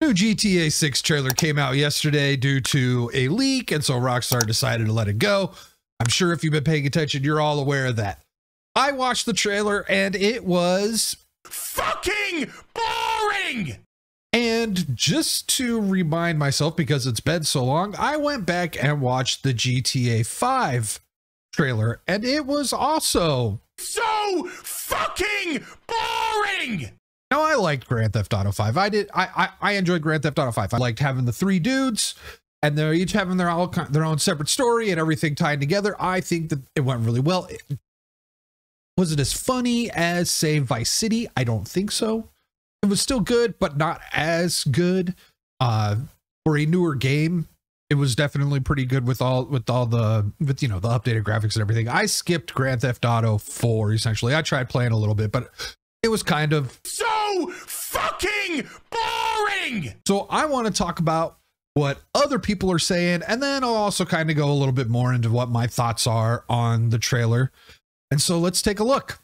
new GTA 6 trailer came out yesterday due to a leak, and so Rockstar decided to let it go. I'm sure if you've been paying attention, you're all aware of that. I watched the trailer and it was fucking boring. And just to remind myself, because it's been so long, I went back and watched the GTA 5 trailer, and it was also so fucking boring. Now, I liked Grand Theft Auto 5. I enjoyed Grand Theft Auto 5. I liked having the three dudes, and they're each having their own separate story and everything tied together. I think that it went really well. Was it as funny as, say, Vice City? I don't think so. It was still good, but not as good. For a newer game, it was definitely pretty good with the updated graphics and everything. I skipped Grand Theft Auto 4 essentially. I tried playing a little bit, but it was kind of so fucking boring. So I want to talk about what other people are saying, and then I'll also kind of go a little bit more into what my thoughts are on the trailer. And so let's take a look.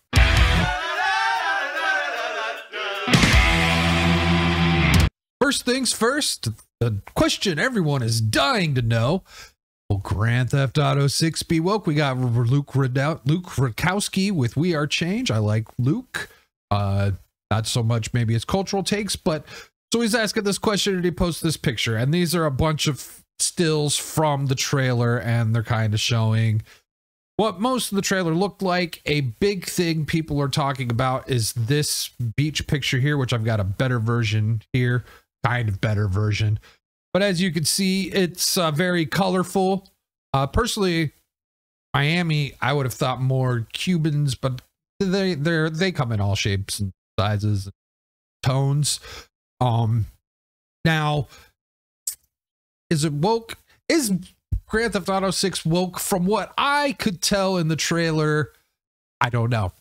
First things first, the question everyone is dying to know: will Grand Theft Auto 6 be woke? We got Luke Rakowski with We Are Change. I like Luke. Not so much maybe his cultural takes, but so he's asking this question and he posts this picture. And these are a bunch of stills from the trailer, and they're kind of showing what most of the trailer looked like. A big thing people are talking about is this beach picture here, which I've got a better version here. Kind of better version, but as you can see, it's very colorful. Personally, Miami, I would have thought more Cubans, but they come in all shapes and sizes and tones. Now, is it woke? Is Grand Theft Auto 6 woke? From what I could tell in the trailer, I don't know.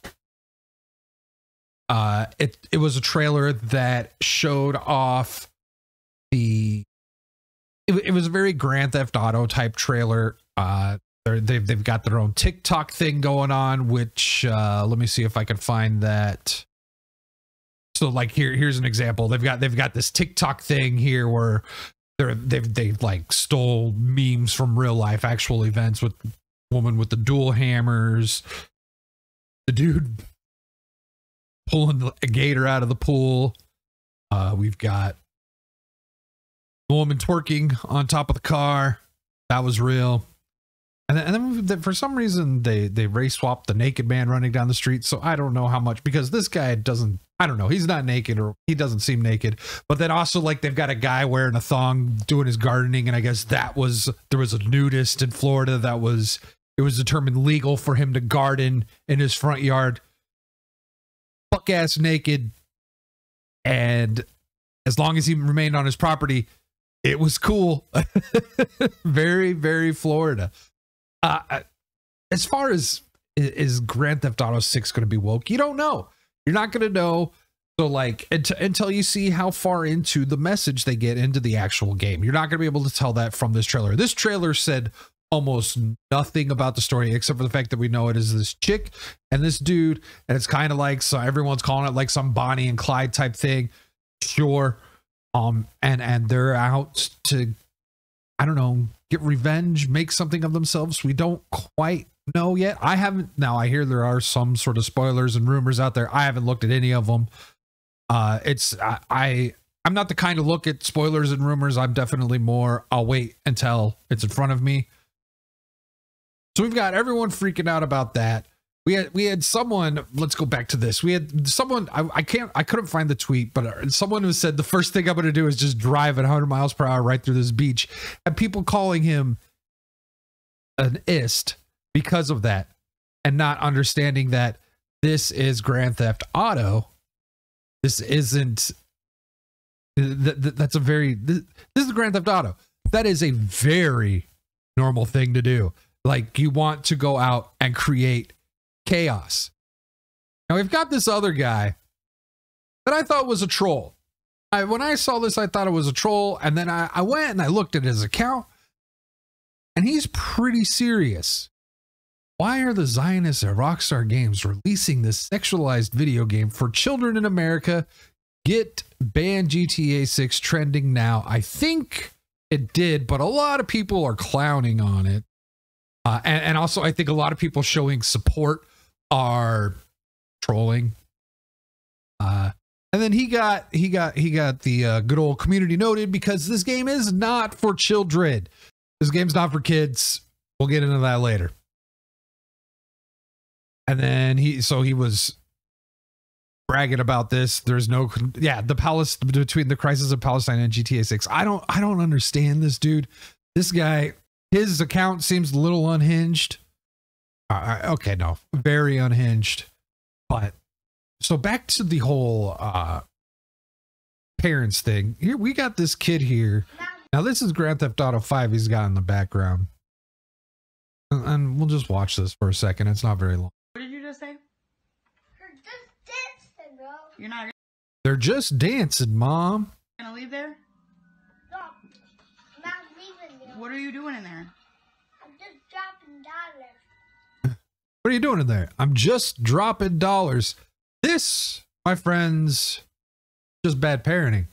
It was a trailer that showed off it was a very Grand Theft Auto type trailer. They've got their own TikTok thing going on, which let me see if I can find that. So like here's an example. They've got this TikTok thing here where they've like stole memes from real life actual events, with the woman with the dual hammers, the dude pulling a gator out of the pool. We've got the woman twerking on top of the car. That was real. And then for some reason they race swapped the naked man running down the street. So I don't know how much, because this guy doesn't, I don't know, he's not naked, or he doesn't seem naked. But then also, like, they've got a guy wearing a thong doing his gardening, and I guess there was a nudist in Florida it was determined legal for him to garden in his front yard buck ass naked, and as long as he remained on his property, it was cool. Very, very Florida. As far as is Grand Theft Auto 6 going to be woke, you don't know. You're not going to know. So like until you see how far into the message they get into the actual game, you're not going to be able to tell that from this trailer. This trailer said almost nothing about the story, except for the fact that we know it is this chick and this dude, and it's kind of like, so everyone's calling it like some Bonnie and Clyde type thing. Sure. And they're out to, I don't know, get revenge, make something of themselves. We don't quite know yet. I haven't. Now I hear there are some sort of spoilers and rumors out there. I haven't looked at any of them. I'm not the kind to look at spoilers and rumors. I'm definitely more, I'll wait until it's in front of me. So we've got everyone freaking out about that. We had someone, let's go back to this. We had someone, I couldn't find the tweet, but someone who said the first thing I'm going to do is just drive at 100 miles per hour right through this beach, and people calling him an ist because of that, and not understanding that this is Grand Theft Auto. This isn't, that's a very, this is Grand Theft Auto. That is a very normal thing to do. Like, you want to go out and create chaos. Now we've got this other guy that I thought was a troll. When I saw this, I thought it was a troll, and then I went and I looked at his account, and he's pretty serious. Why are the Zionists at Rockstar Games releasing this sexualized video game for children in America? get ban GTA 6 trending now? I think it did, but a lot of people are clowning on it. And also, I think a lot of people showing support are trolling. And then he got the good old community noted because this game is not for children. This game's not for kids. We'll get into that later. And then he was bragging about this. There's no, between the crisis of Palestine and GTA 6. I don't understand this dude. This guy, his account seems a little unhinged. Okay, no, very unhinged. But so back to the whole parents thing. Here we got this kid here. Now this is Grand Theft Auto 5 he's got in the background. And we'll just watch this for a second. It's not very long. What did you just say? They're just dancing, bro. You're not. They're just dancing, Mom. Gonna leave there? No, I'm not leaving there. What are you doing in there? I'm just dropping dollars. What are you doing in there? I'm just dropping dollars. This, my friends, just bad parenting.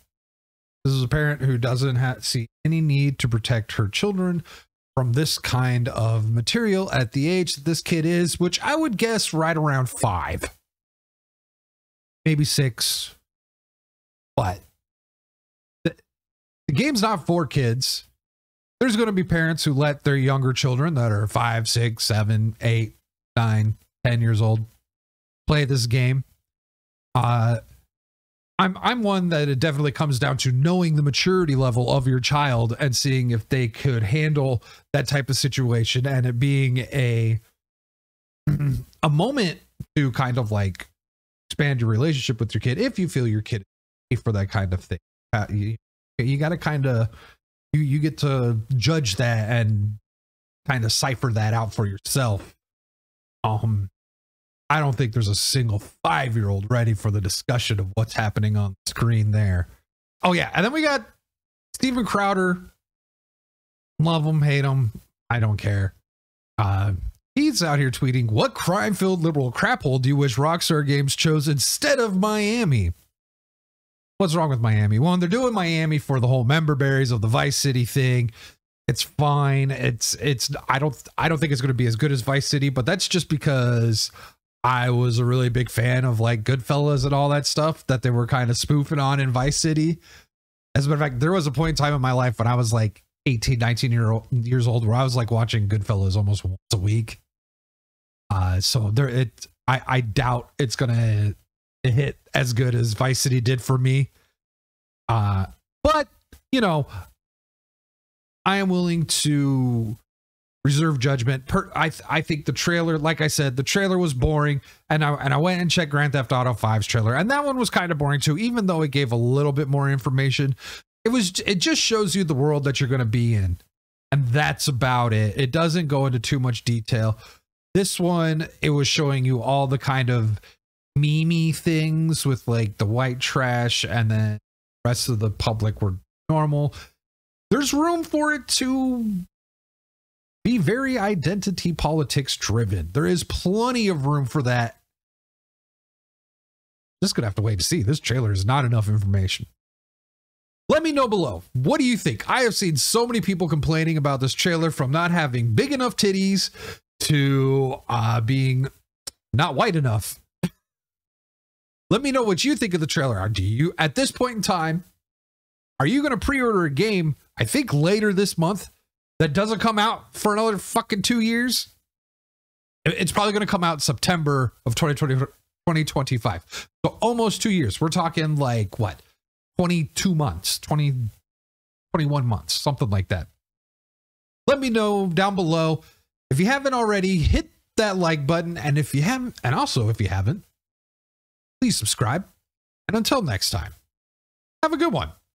This is a parent who doesn't see any need to protect her children from this kind of material at the age that this kid is, which I would guess right around 5, maybe 6. But the game's not for kids. There's going to be parents who let their younger children that are 5, 6, 7, 8, 9, 10 years old play this game. I'm one that it definitely comes down to knowing the maturity level of your child and seeing if they could handle that type of situation, and it being a moment to kind of like expand your relationship with your kid if you feel your kid is safe for that kind of thing. You got to kind of you get to judge that and kind of cipher that out for yourself. I don't think there's a single 5-year-old ready for the discussion of what's happening on the screen there. Oh yeah, and then we got Steven Crowder. Love him, hate him, I don't care. He's out here tweeting, "What crime-filled liberal crap hole do you wish Rockstar Games chose instead of Miami?" What's wrong with Miami? Well, they're doing Miami for the whole member berries of the Vice City thing. It's fine. I don't think it's going to be as good as Vice City, but that's just because I was a really big fan of like Goodfellas and all that stuff that they were kind of spoofing on in Vice City. As a matter of fact, there was a point in time in my life when I was like 18, 19 years old where I was like watching Goodfellas almost once a week. So I doubt it's going to hit as good as Vice City did for me. But, you know, I am willing to reserve judgment. I think the trailer, like I said, the trailer was boring, and I went and checked Grand Theft Auto 5's trailer, and that one was kind of boring too, even though it gave a little bit more information. It just shows you the world that you're going to be in, and that's about it. It doesn't go into too much detail. This one, it was showing you all the kind of meme-y things with like the white trash, and then the rest of the public were normal. There's room for it to be very identity politics driven. There is plenty of room for that. Just gonna have to wait to see. This trailer is not enough information. Let me know below. What do you think? I have seen so many people complaining about this trailer, from not having big enough titties to being not white enough. Let me know what you think of the trailer. Do you, at this point in time, are you going to pre-order a game, I think later this month, that doesn't come out for another fucking 2 years? It's probably going to come out September of 2025. So almost 2 years. We're talking like what? 22 months, 21 months, something like that. Let me know down below. If you haven't already, hit that like button. And if you haven't, and also if you haven't, please subscribe. And until next time, have a good one.